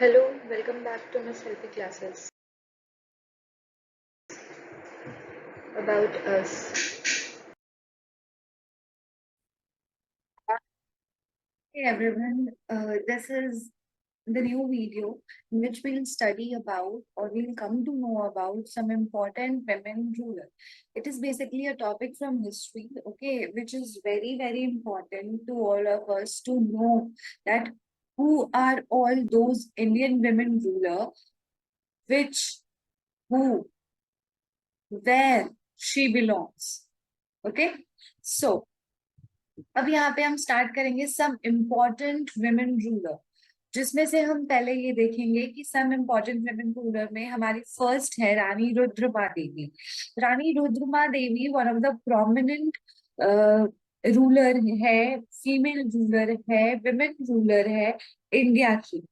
Hello, welcome back to Miss Healthy Classes about us. Hey everyone, this is the new video in which we'll study about or we'll come to know about some important women rulers. It is basically a topic from history, okay, which is very, very important to all of us to know that who are all those Indian women ruler, which, who, where she belongs. Okay, so अब यहाँ पे हम start करेंगे some important women ruler, जिसमें से हम पहले ये देखेंगे कि सम इम्पोर्टेंट वुमेन रूलर में हमारी फर्स्ट है Rani Rudrama Devi. Rani Rudrama Devi one of the prominent ruler है, फीमेल रूलर है, वुमेन रूलर है इंडिया की।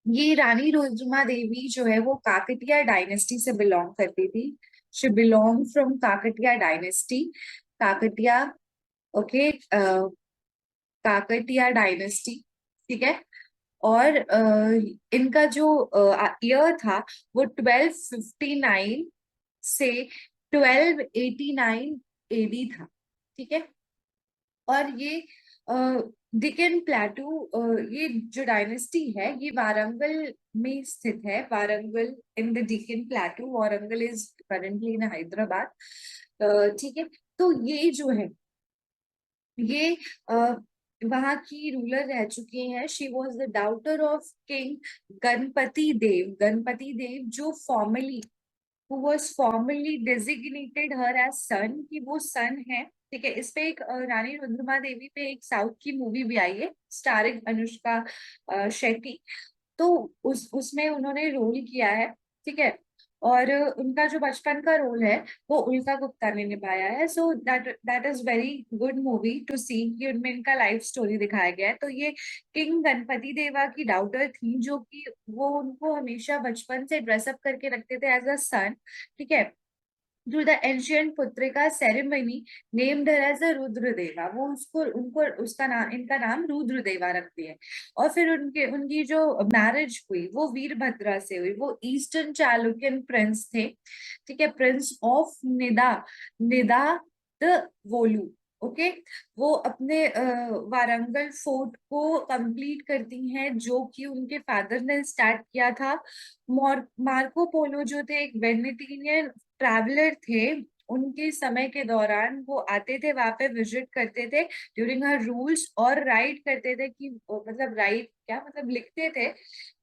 ये रानी रुद्रमा देवी जो है वो काकटिया डायनेस्टी से बिलोंग करती थी। She belong from Kakatiya dynasty, Kakatiya, okay, Kakatiya dynasty, ठीक है। और इनका जो ईयर था वो 1259 से 1289 एडी था, ठीक है। और ये डिकन प्लेटू, ये जो डायनेस्टी है ये वारंगल में स्थित है। Warangal in the deacon प्लेटू, Warangal is currently in Hyderabad, ठीक है। तो ये जो है ये वहां की रूलर रह चुकी हैं। She was the daughter of king Ganapati Deva. Ganapati Deva जो formally who was formally designated her as son, कि वो सन है, ठीक है। इस पे एक रानी रुद्रमा देवी पे एक साउथ की मूवी भी आई है स्टारिंग अनुष्का शेट्टी। तो उसमें उन्होंने रोल किया है, ठीक है। और उनका जो बचपन का रोल है वो उल्का गुप्ता ने निभाया है। So that that is very good movie to see कि उनमें इनका लाइफ स्टोरी दिखाया गया है। तो ये किंग गणपति देवा की डाउटर थी, जो कि वो उनको हमेशा बचपन से ड्रेसअप करके रखते थे एज अ सन, ठीक है। Through the ancient putrika ceremony named her as a Rudradeva. वो उसको उनको उसका नाम, इनका नाम रुद्रदेवा रख दिया। और फिर उनके उनकी जो मैरिज हुई वो वीरभद्रा से हुई। वो ईस्टर्न चालुक्यन प्रिंस थे, ठीक है, प्रिंस ऑफ निदा, निदा द वोलू, ओके। वो अपने वारंगल फोर्ट को कंप्लीट करती हैं, जो कि उनके फादर ने स्टार्ट किया था। मार्को पोलो जो थे एक वेनेटियन ट्रैवलर थे, उनके समय के दौरान वो आते थे वहां पे, विजिट करते थे ड्यूरिंग हर रूल्स, और राइट करते थे कि मतलब राइट क्या मतलब लिखते थे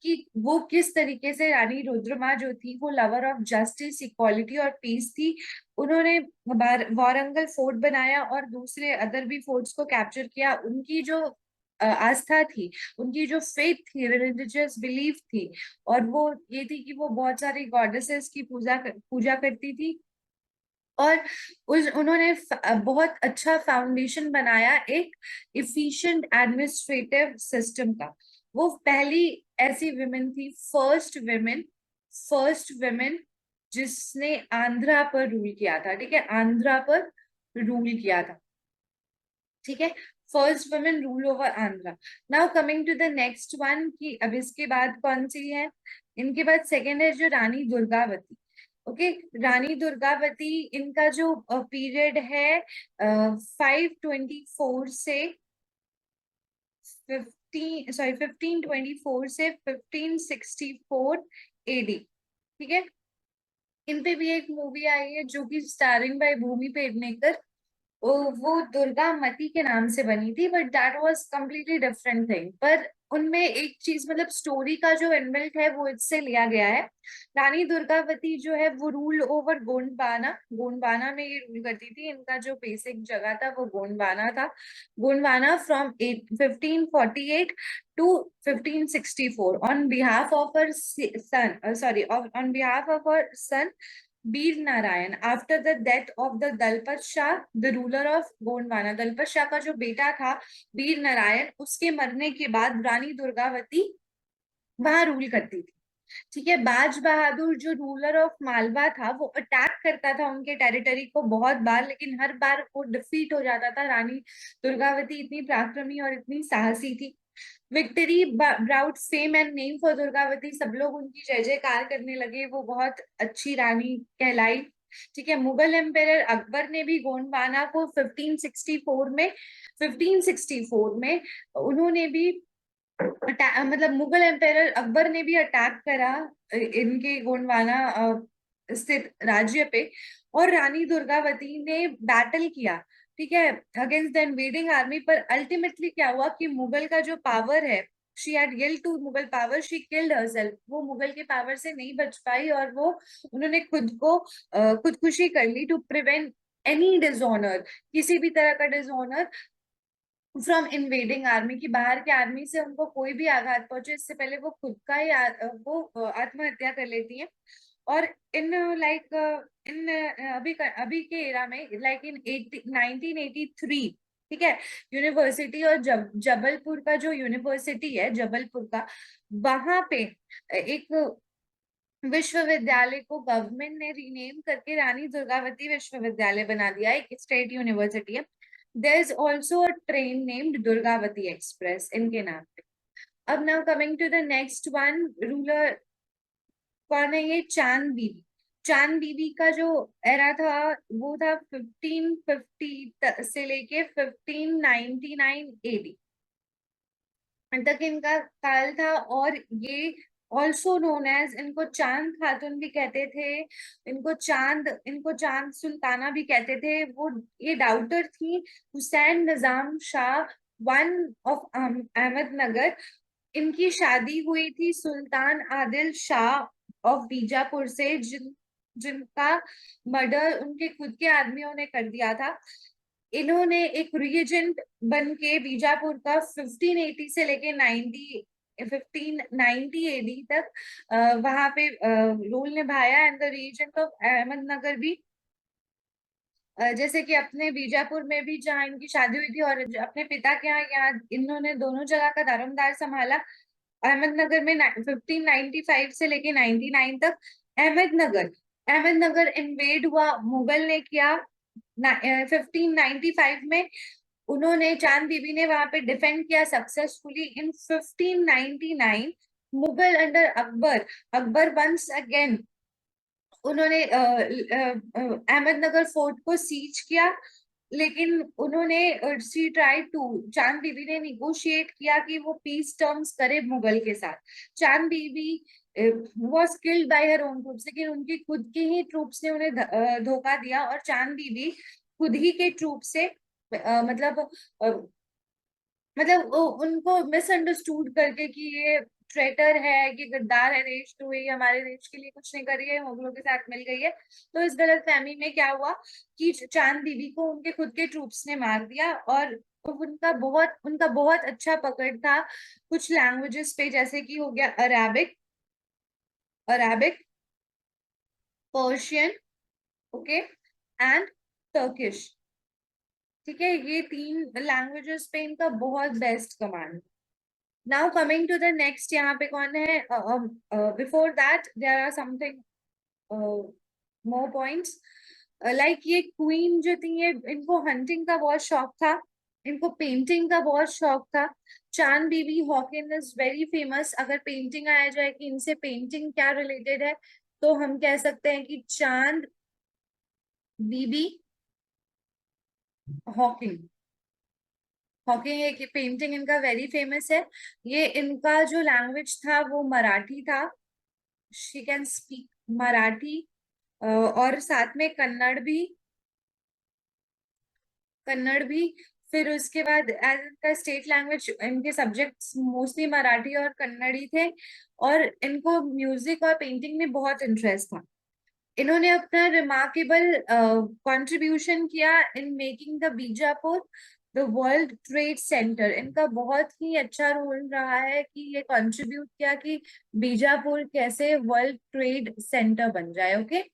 कि वो किस तरीके से रानी रुद्रमा जो थी वो लवर ऑफ जस्टिस, इक्वालिटी और पीस थी। उन्होंने वारंगल फोर्ट बनाया और दूसरे अदर भी फोर्ट्स को कैप्चर किया। उनकी जो आस्था थी, उनकी जो फेथ थी, रिलीजियस बिलीफ थी, और वो ये थी कि वो बहुत सारी गॉडेसेस की पूजा करती थी। और उन्होंने बहुत अच्छा फाउंडेशन बनाया एक इफिशिएंट एडमिनिस्ट्रेटिव सिस्टम का। वो पहली ऐसी विमेन थी, फर्स्ट विमेन जिसने आंध्रा पर रूल किया था, ठीक है, आंध्रा पर रूल किया था, ठीक है। First women rule over Andhra. Now coming to the next one, कि अब इसके बाद कौन सी है। इनके बाद सेकेंड है जो रानी दुर्गावती, ओके। रानी दुर्गावती, इनका जो पीरियड है 524 से 1524 से 1564 एडी, ठीक है। इन पे भी एक मूवी आई है जो कि स्टारिंग बाय भूमि पेडनेकर, वो दुर्गा मती के नाम से बनी थी, but that was completely different thing. पर उनमें एक चीज मतलब स्टोरी का जो इनबिल्ट है वो इससे लिया गया है। रानी दुर्गावती जो है वो रूल ओवर गोंडवाना, गोंडवाना में ये रूल करती थी। इनका जो बेसिक जगह था वो गोंडवाना था। Gondwana from 1548 to 1564 on behalf of her son, sorry, on behalf of her son Veer Narayan, after the death of the Dalpat Shah the ruler of Gondwana. Dalpat Shah का जो बेटा था वीर नारायण, उसके मरने के बाद रानी दुर्गावती वहां रूल करती थी, ठीक है। बाज बहादुर जो रूलर ऑफ मालवा था वो अटैक करता था उनके टेरिटरी को बहुत बार, लेकिन हर बार वो डिफीट हो जाता था। रानी दुर्गावती इतनी पराक्रमी और इतनी साहसी थी। Victory brought fame and name for Durgavati, सब लोग उनकी जय जयकार करने लगे, वो बहुत अच्छी रानी कहलाई। ठीक है, मुगल एम्पायर अकबर ने भी गोंडवाना को 1564 में उन्होंने भी मतलब मुगल एम्पायर अकबर ने भी अटैक करा इनके गोंडवाना स्थित राज्य पे, और रानी दुर्गावती ने बैटल किया, ठीक है, अगेंस्ट द इन्वेडिंग आर्मी। पर अल्टीमेटली क्या हुआ कि मुगल का जो पावर है, she had yielded to Mughal power, she killed herself, वो मुगल के पावर से नहीं बच पाई, और वो उन्होंने खुद को खुदकुशी कर ली, टू प्रिवेंट एनी डिसऑनर, किसी भी तरह का डिसऑनर फ्रॉम इन्वेडिंग आर्मी, की बाहर के आर्मी से उनको कोई भी आघात पहुंचे, इससे पहले वो खुद का ही आत्महत्या कर लेती है। और इन लाइक इन अभी के एरा में, लाइक इन 1983, ठीक है, यूनिवर्सिटी और जबलपुर का जो यूनिवर्सिटी है जबलपुर का, वहां पे एक विश्वविद्यालय को गवर्नमेंट ने रीनेम करके रानी दुर्गावती विश्वविद्यालय बना दिया, एक स्टेट यूनिवर्सिटी है। There is also a train named Durgavati express इनके नाम पे। अब now coming to the next one, ruler कौन है ये? चांद बीबी। चांद बीबी का जो एरा था वो था 1550 से लेके 1599 एडी तक इनका काल था। और ये ऑल्सो नोन एज, इनको चांद खातून भी कहते थे, इनको चांद सुल्ताना भी कहते थे। वो ये डाउटर थी हुसैन निजाम शाह, वन ऑफ अहमदनगर। इनकी शादी हुई थी सुल्तान आदिल शाह ऑफ बीजापुर से, जिनका मर्डर उनके खुद के आदमियों ने कर दिया था। इन्होंने एक रीजेंट बन के बीजापुर का 1580 से लेके 1590 एडी तक वहां पे रोल निभाया। And the regent of Ahmednagar भी, जैसे कि अपने बीजापुर में भी जहाँ इनकी शादी हुई थी, और अपने पिता के यहाँ इन्होंने दोनों जगह का दारोमदार संभाला। अहमदनगर में 1595 से लेके 99 तक अहमदनगर अहमदनगर इन्वेड हुआ, मुगल ने किया 1595 में। उन्होंने, चांद बीबी ने वहां पे डिफेंड किया successfully. In 1599 Mughal under Akbar, Akbar once again उन्होंने अहमदनगर फोर्ट को सीज किया। लेकिन उन्होंने शी ट्राई टू, चांद बीबी ने निगोशिएट किया कि वो पीस टर्म्स करे मुगल के साथ। Chand Bibi was killed by her own troops, लेकिन उनकी खुद की ही ट्रूप्स ने उन्हें धोखा दिया, और चांद बीबी खुद ही के ट्रूप से उनको मिसअंडरस्टूड करके कि ये ट्रेटर है, ये गद्दार है देश तो, ये हमारे देश के लिए कुछ नहीं कर रही है, मुगलों के साथ मिल गई है। तो इस गलत फहमी में क्या हुआ कि चांद बीबी को उनके खुद के ट्रूप्स ने मार दिया। और उनका बहुत अच्छा पकड़ था कुछ लैंग्वेजेस पे, जैसे कि हो गया Arabic, Persian, okay, and Turkish. ठीक है, ये 3 लैंग्वेजेस पे इनका बहुत best command. Now coming to the next, यहाँ पे कौन है? Before that there are something more points. Like ये क्वीन जो थी, ये इनको हंटिंग का बहुत शौक था, इनको पेंटिंग का बहुत शौक था। चांद बीबी हॉकिन इज वेरी फेमस। अगर पेंटिंग आया जाए कि इनसे पेंटिंग क्या रिलेटेड है, तो हम कह सकते हैं कि चांद बीबी हॉकिंग। हॉकिंग एक पेंटिंग इनका वेरी फेमस है। ये इनका जो लैंग्वेज था वो मराठी था, शी कैन स्पीक मराठी, और साथ में कन्नड़ भी। फिर उसके बाद एज इनका स्टेट लैंग्वेज, इनके सब्जेक्ट्स मोस्टली मराठी और कन्नड़ी थे, और इनको म्यूजिक और पेंटिंग में बहुत इंटरेस्ट था। इन्होंने अपना रिमार्केबल कंट्रीब्यूशन किया in making the Bijapur the world trade centre. इनका बहुत ही अच्छा रोल रहा है कि ये कंट्रीब्यूट किया कि बीजापुर कैसे वर्ल्ड ट्रेड सेंटर बन जाए। Okay,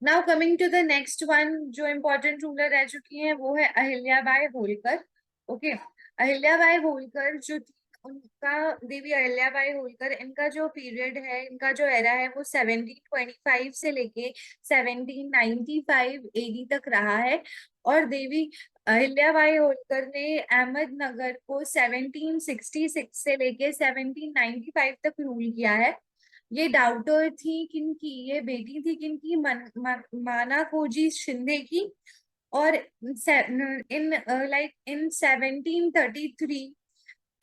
now coming to the next one, जो इम्पोर्टेंट रूलर रह चुकी हैं वो है अहिल्याबाई होलकर। ओके, अहिल्याबाई होलकर जो थी उनका देवी अहिल्याबाई होलकर, इनका जो पीरियड है, इनका जो एरा है वो 1725 से लेके 1795 एडी तक रहा है। और देवी अहिल्याबाई होलकर ने अहमदनगर को 1766 से लेके 1795 तक रूल किया है। ये डाउटर थी किनकी, ये बेटी थी किनकी, माना कोजी शिंदे की। और इन लाइक इन 1733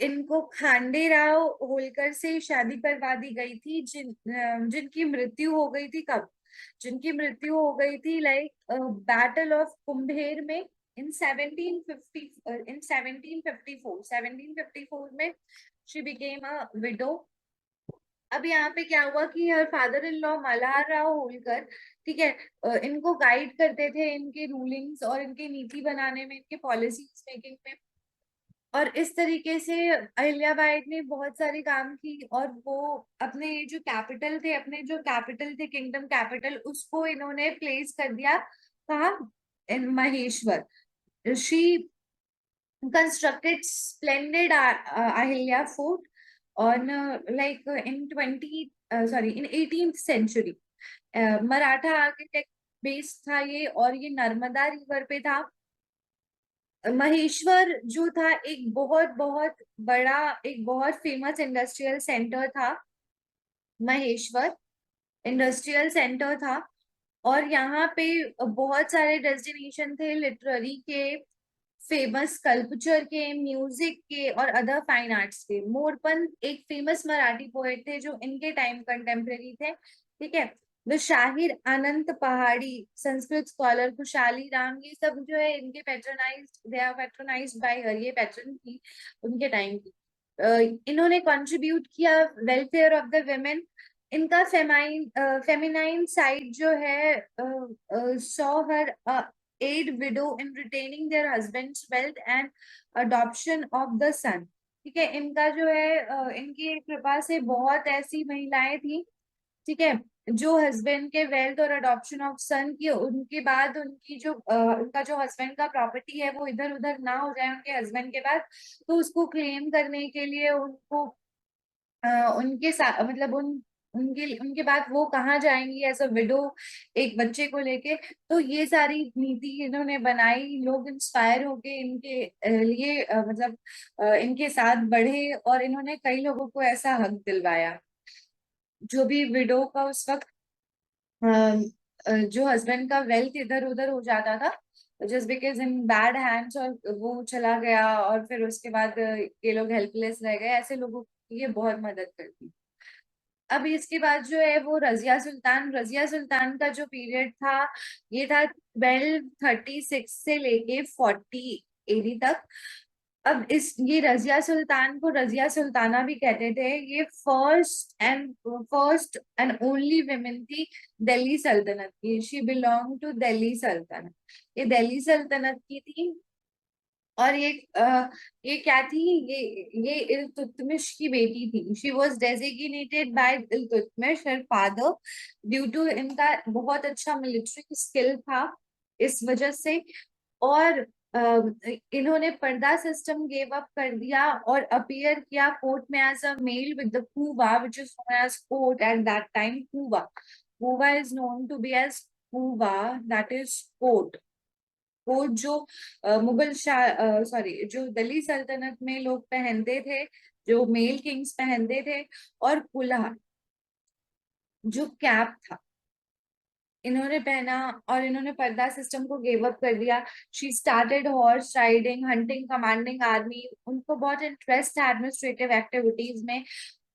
इनको खांडे राव होलकर से शादी करवा दी गई थी, जिनकी मृत्यु हो गई थी कब, जिनकी मृत्यु हो गई थी लाइक बैटल ऑफ कुंभेर में इन 1750, इन 1754 में शी बिकेम अ विडो। अब यहाँ पे क्या हुआ कि her father in law Malhar Rao Holkar, ठीक है, इनको गाइड करते थे इनके रूलिंग्स और इनके नीति बनाने में, इनके पॉलिसीज मेकिंग में। और इस तरीके से अहिल्याबाई ने बहुत सारे काम की, और वो अपने जो कैपिटल थे, अपने जो कैपिटल थे किंगडम कैपिटल, उसको इन्होंने प्लेस कर दिया कहाँ, in Maheshwar. She constructed splendid Ahilya fort on like in 18th century। Maratha architect based था ये, और ये नर्मदा रिवर पे था। महेश्वर जो था एक बहुत बहुत बड़ा, एक बहुत फेमस इंडस्ट्रियल सेंटर था। महेश्वर इंडस्ट्रियल सेंटर था, और यहाँ पे बहुत सारे डेस्टिनेशन थे, लिटरेरी के, फेमस स्कल्पचर के, म्यूजिक के और अदर फाइन आर्ट्स के। मोरपंथ एक फेमस मराठी पोएट थे जो इनके टाइम कंटेम्प्रेरी थे, ठीक है। द शाहिर अनंत पहाड़ी, संस्कृत स्कॉलर खुशहाली राम, ये सब जो है इनके पेट्रोनाइज्ड, दे आर पेट्रोनाइज्ड बाय हर, ये पैट्रन थी उनके टाइम की। इन्होंने कंट्रीब्यूट किया वेलफेयर ऑफ द वेमेन। इनका फेमिनाइन साइड जो है saw her aid widow in retaining their husband's wealth and adoption of the son। ठीक है, इनका जो है इनकी कृपा से बहुत ऐसी महिलाएं थी, ठीक है, जो हस्बैंड के वेल्थ और अडॉप्शन ऑफ सन की, उनके बाद उनकी जो उनका जो हस्बैंड का प्रॉपर्टी है वो इधर उधर ना हो जाए उनके हस्बैंड के बाद, तो उसको क्लेम करने के लिए उनको उनके साथ मतलब उनके उनके बाद वो कहाँ जाएंगी एज अ विडो एक बच्चे को लेके। तो ये सारी नीति इन्होंने बनाई, लोग इंस्पायर होके इनके लिए मतलब इनके साथ बढ़े, और इन्होंने कई लोगों को ऐसा हक दिलवाया। जो भी विडो का उस वक्त जो हस्बैंड का वेल्थ इधर उधर हो जाता था just because in bad hands, और वो चला गया और फिर उसके बाद ये लोग हेल्पलेस रह गए, ऐसे लोगों की ये बहुत मदद करती। अब इसके बाद जो है वो रजिया सुल्तान का जो पीरियड था ये था 1236 से लेके 40 एडी तक। अब इस ये रजिया सुल्तान को रजिया सुल्ताना भी कहते थे। ये फर्स्ट एंड ओनली विमेन थी दिल्ली सल्तनत की। शी बिलोंग टू दिल्ली सल्तनत, ये दिल्ली सल्तनत की थी। और ये क्या थी, ये इल्तुतमिश की बेटी थी। She was designated by Iltutmish her father due to इनका बहुत अच्छा मिलिट्री स्किल था, इस वजह से। और इन्होंने पर्दा सिस्टम गेव अप कर दिया और अपीयर किया कोर्ट में as a male with the कुवा which is known as court at that time. कुवा, कुवा is known to be as कुवा, दैट इज कोर्ट। वो जो मुगल शाह सॉरी जो दिल्ली सल्तनत में लोग पहनते थे, जो मेल किंग्स पहनते थे, और कुल्हा जो कैप था इन्होंने पहना, और इन्होंने पर्दा सिस्टम को गिव अप कर दिया। She started horse riding, hunting, commanding army. उनको बहुत इंटरेस्ट था एडमिनिस्ट्रेटिव एक्टिविटीज में।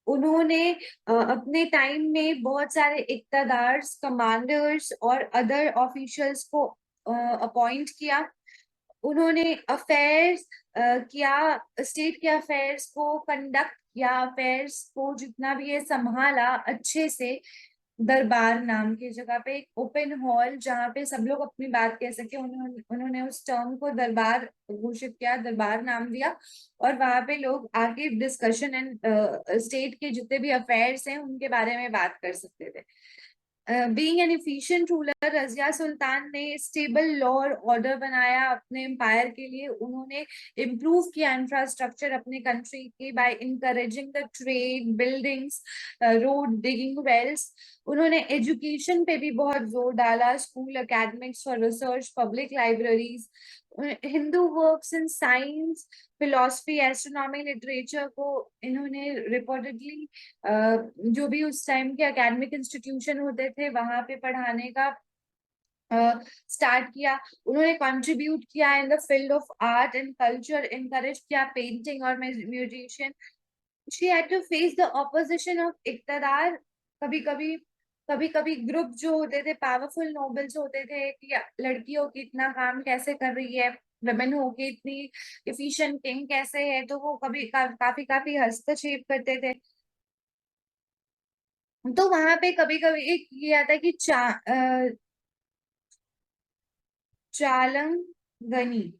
उन्होंने अपने टाइम में बहुत सारे इक्तदार्स, कमांडर्स और अदर ऑफिशियल्स को अपॉइंट किया। उन्होंने अफेयर्स किया, स्टेट के अफेयर्स को कंडक्ट किया, अफेयर्स को जितना भी है संभाला अच्छे से। दरबार नाम की जगह पे एक ओपन हॉल जहाँ पे सब लोग अपनी बात कह सके, उन्होंने उन्होंने उस टर्म को दरबार घोषित किया, दरबार नाम दिया। और वहां पे लोग आके डिस्कशन एंड स्टेट के जितने भी अफेयर्स हैं उनके बारे में बात कर सकते थे। Being an efficient ruler, Razia Sultan ने स्टेबल लॉ और ऑर्डर बनाया अपने एम्पायर के लिए। उन्होंने इम्प्रूव किया इंफ्रास्ट्रक्चर अपने कंट्री के by encouraging the trade, buildings, road, digging wells. उन्होंने एजुकेशन पे भी बहुत जोर डाला, school, academics for research, public libraries. Hindu works in science, philosophy, astronomy, literature को इन्होंने रिपोर्टेडली जो भी उस टाइम के एकेडमिक इंस्टीट्यूशन होते थे वहां पे पढ़ाने का स्टार्ट किया। उन्होंने कंट्रीब्यूट किया in the field of art and culture, encourage किया पेंटिंग और musician. She had to face the opposition of इक्तदार। कभी कभी ग्रुप जो होते थे, पावरफुल नोबल्स होते थे, कि लड़कियों की इतना काम कैसे कर रही है, वुमेन होके इतनी एफिशिएंट किंग कैसे है, तो वो कभी काफी काफी हस्तक्षेप करते थे। तो वहां पे कभी कभी एक ये आता है कि चालंगनी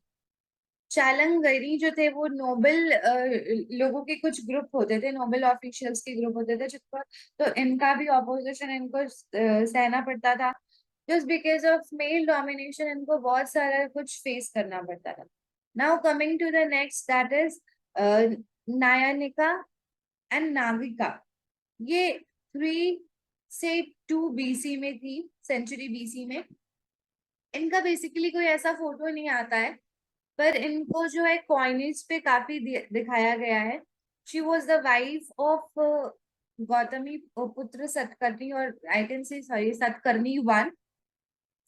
चालंगरी जो थे वो नोबल लोगों के कुछ ग्रुप होते थे, नोबल ऑफिशियल्स के ग्रुप होते थे जिसको, तो इनका भी ऑपोजिशन इनको सहना पड़ता था। Just because of male domination इनको बहुत सारा कुछ फेस करना पड़ता था। Now coming to the next, that is Nayanika and Navika. ये 3 से 2 बीसी में थी, सेंचुरी बीसी में। इनका बेसिकली कोई ऐसा फोटो नहीं आता है, पर इनको जो है कॉइनेज पे काफी दिखाया गया है। She was the wife of Gautami पुत्र सतकर्णी, और I can say sorry Satakarni one,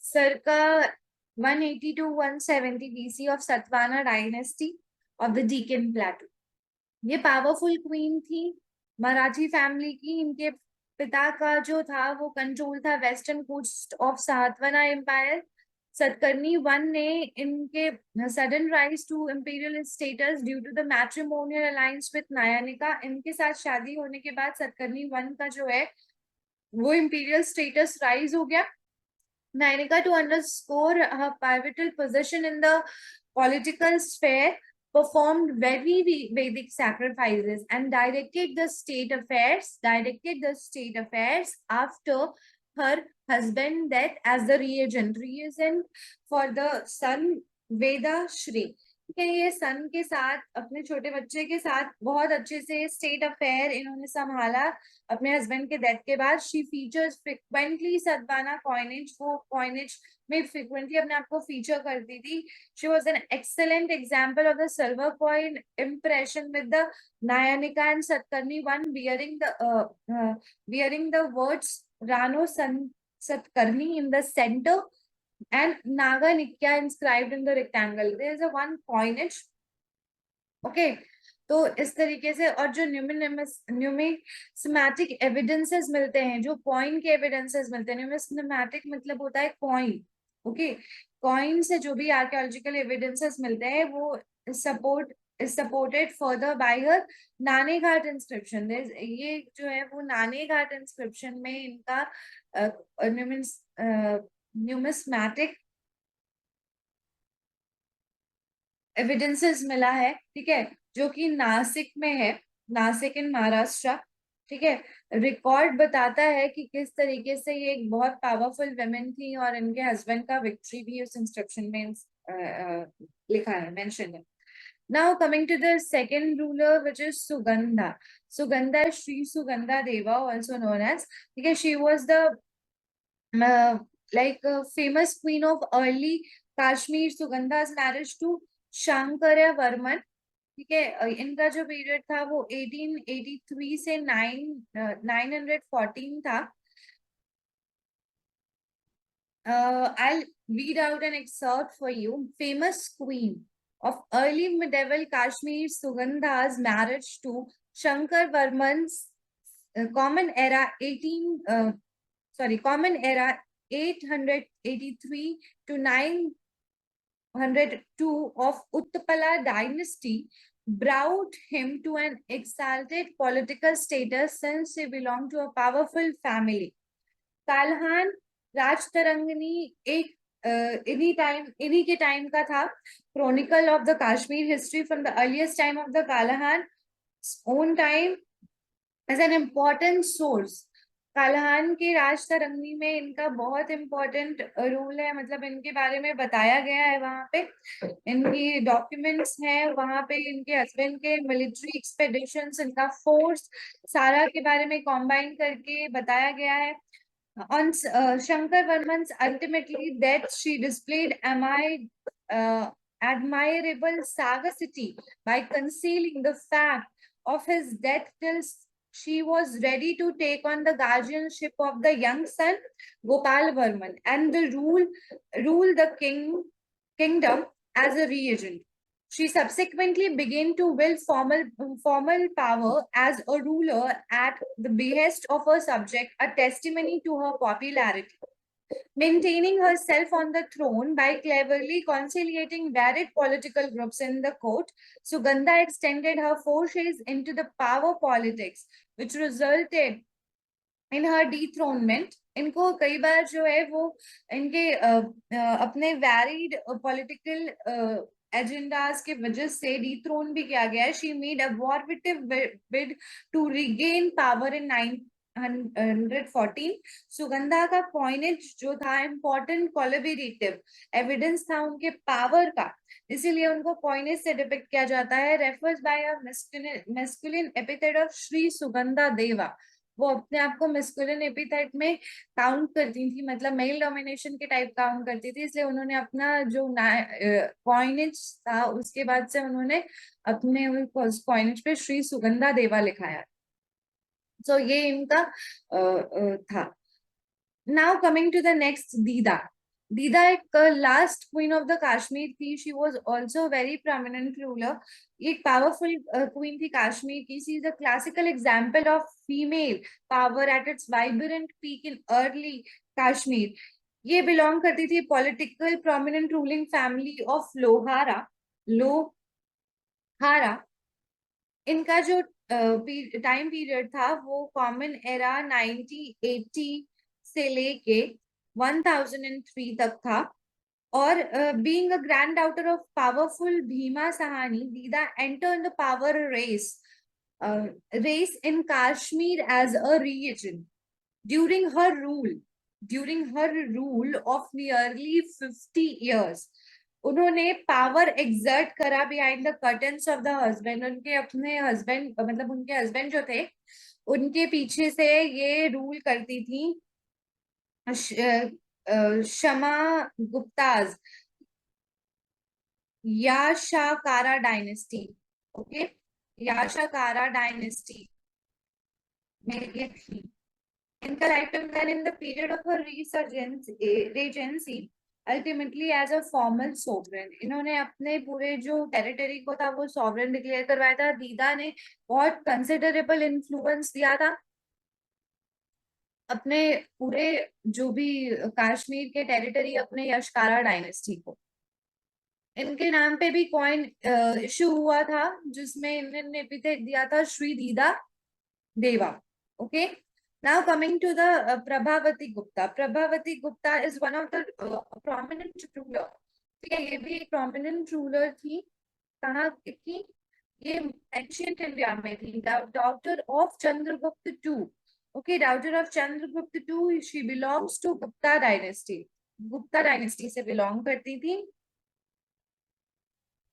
circa 180 to 170 BC of Satavahana dynasty of the Deccan Plateau। ये पावरफुल क्वीन थी मराठी फैमिली की। इनके पिता का जो था वो कंट्रोल था western coast of Satavahana empire. Satakarni one ने इनके sudden rise to imperial status due to the matrimonial alliance with Nayanika. इनके साथ शादी होने के बाद सतकर्णी वन का जो है वो इंपीरियल स्टेटस राइज हो गया। Nainika, to underscore her pivotal position in the political sphere, performed very Vedic sacrifices and directed the state affairs after her husband's death as the regent for the son Veda Shri। ठीक है, ये सन के साथ, अपने छोटे बच्चे के साथ बहुत अच्छे से स्टेट अफेयर इन्होंने संभाला अपने हस्बैंड के डेथ के बाद। She features frequently Satavahana coinage, वो कॉइनेज में फ्रिक्वेंटली अपने आप को फीचर करती थी। She was an excellent example of the silver coin impression with the Nayanika and Satkarni one bearing the words Rano Satkarni in the center and Naga Nikya inscribed in the rectangle। There is a one coinage, okay। तो इस तरीके से, और जो numismatic evidences मिलते हैं, जो coin के एविडेंसेस मिलते हैं, न्यूमिस्मैटिक मतलब होता है कॉइन, ओके। कॉइन से जो भी आर्कियोलॉजिकल एविडेंसेस मिलते हैं वो सपोर्टेड फर्दर बाय हर नाने घाट इंस्क्रिप्शन। ये जो है वो नाने घाट इंस्क्रिप्शन में इनका न्यूमिस्मैटिक एविडेंसेस मिला है, ठीक है, जो कि नासिक में है, नासिक इन महाराष्ट्र, ठीक है। रिकॉर्ड बताता है कि किस तरीके से ये एक बहुत पावरफुल वेमेन थी, और इनके हस्बैंड का विक्ट्री भी उस इंस्क्रिप्शन में लिखा है, मेंशन है। Now coming to the second ruler which is Sugandha Shri Sugandha Deva also known as, ठीक है। She was the like famous queen of early Kashmir। सुगंधा's marriage to शांकर्य वर्मन, ठीक है। इनका जो पीरियड था वो 1883 से 914 था। I'll read out an excerpt for you. Famous queen of early medieval Kashmir, Sugandha's marriage to Shankar Varman's common era 883 to 902 of Uttapala dynasty brought him to an exalted political status since he belonged to a powerful family। काल्हान Rajatarangini एक इन्हीं के time का था। Chronicle of the Kashmir history from the earliest time of the Kallahan's own time as an important source काल्हान के राज तरंगी में इनका बहुत important role है, मतलब इनके बारे में बताया गया है वहां पे, इनकी डॉक्यूमेंट्स हैं वहां पे, इनके हस्बैंड के मिलिट्री एक्सपेडिशंस, इनका फोर्स सारा के बारे में कॉम्बाइन करके बताया गया है। On Shankarvarman's ultimately death, she displayed admirable sagacity by concealing the fact of his death till she was ready to take on the guardianship of the young son Gopal Varman and the rule the kingdom as a regent. She subsequently began to wield formal power as a ruler at the behest of her subject, a testimony to her popularity. Maintaining herself on the throne by cleverly conciliating varied political groups in the court, Sugandha extended her forces into the power politics, which resulted इन हर डिथ्रोनमेंट। इनको कई बार जो है वो इनके अपने varied political agendas के वजह से डिथ्रोन भी किया गया है। शी मेड अ वॉरविटिव bid to regain power in 914। Sugandha का कॉइनेज जो था इम्पोर्टेंट कोलैबोरेटिव एविडेंस था उनके पावर का, इसीलिए उनको कॉइनेज से डिपिक्ट किया जाता है। Refers by a masculine epithet of Shri Sugandha Deva. वो अपने आप को मेस्कुलिन एपिथेट में काउंट करती थी, मतलब मेल डोमिनेशन के टाइप काउंट करती थी, इसलिए उन्होंने अपना जो कॉइनेज था उसके बाद से उन्होंने अपने कॉइनेज पे श्री सुगंधा देवा लिखाया। सो ये इनका था। Now coming to the next, Didda. Didda एक last queen of the Kashmir थी। She was also very prominent ruler. एक पावरफुल क्वीन थी कश्मीर की। She is a classical example of female power at its vibrant peak in early Kashmir. ये belong करती थी political prominent ruling family of Lohara. इनका जो time period था वो कॉमन एरा 1980 से लेके 1003 तक था। और being a granddaughter of powerful Bhima Sahani, Dida entered the power race in Kashmir as a regent. During her rule of nearly 50 years, उन्होंने पावर एक्सर्ट करा behind the curtains of the husband. उनके अपने husband, मतलब उनके husband जो थे उनके पीछे से ये रूल करती थी शमा गुप्ताज, याशाकारा डायनेस्टी। ओके, याशाकारा डायनेस्टी में ये थी। इनका lifetime then in the period of her regency ultimately as a formal sovereign, इन्होंने अपने पूरे जो टेरिटरी को था वो सॉवरेन डिक्लेयर करवाया था। दीदा ने बहुत कंसिडरेबल इन्फ्लुएंस दिया था अपने पूरे जो भी कश्मीर के टेरिटरी अपने यशकारा डायनेस्टी को। इनके नाम पे भी कॉइन इशू हुआ था जिसमें इन्होंने एपिथेट दिया था श्री दीदा देवा। Okay, now coming to the Prabhavati Gupta. Prabhavati Gupta is one of the prominent ruler। ठीक है, ये भी एक prominent ruler थी। कहाँ की? ये एंशियंट इंडिया में थी। daughter of Chandragupta II। Okay, daughter of Chandragupta II, she belongs to Gupta dynasty। Gupta dynasty से बिलोंग करती थी।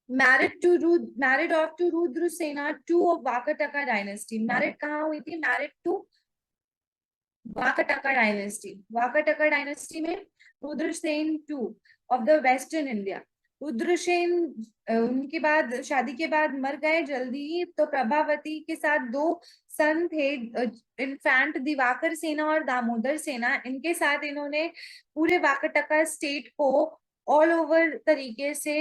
married off to Rudrasena II of Vakataka dynasty। married कहाँ हुई थी? married to Vakataka dynasty. Vakataka dynasty में Rudrasena II of the western India. Rudrasena उनके बाद शादी के बाद मर गए जल्दी ही, तो प्रभावती के साथ दो सन थे, इनफैंट दिवाकर सेना और दामोदर सेना। इनके साथ इन्होंने पूरे वाकाटका स्टेट को ऑल ओवर तरीके से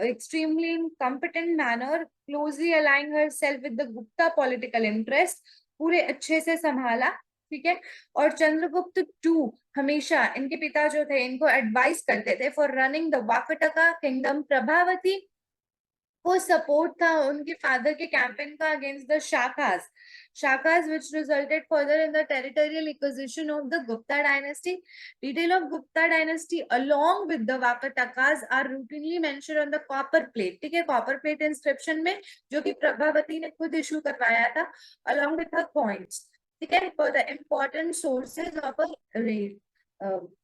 extremely competent manner closely aligning herself with the Gupta political interest, पूरे अच्छे से संभाला। ठीक है, और चंद्रगुप्त II हमेशा इनके पिता जो थे इनको एडवाइस करते थे for running the Vakataka kingdom. Prabhavati को सपोर्ट था उनके फादर के कैंपेन का against the Shakas which resulted further in the territorial acquisition of the Gupta dynasty। Detail of Gupta dynasty along with the Vakatakas are routinely mentioned on the copper plate। ठीक है, copper plate inscription में जो कि प्रभावती ने खुद issue करवाया था along with her coins। ठीक है, for the important sources of a rail,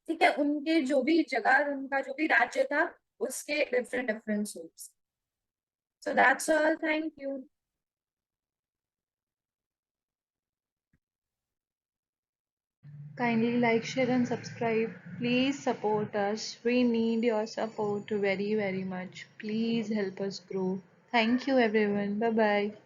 ठीक है, उनके जो भी जगह, उनका जो भी राज्य था, उसके different different source. So that's all, thank you. Kindly like, share, and subscribe. Please support us. We need your support very, very much. Please help us grow. Thank you, everyone. Bye bye.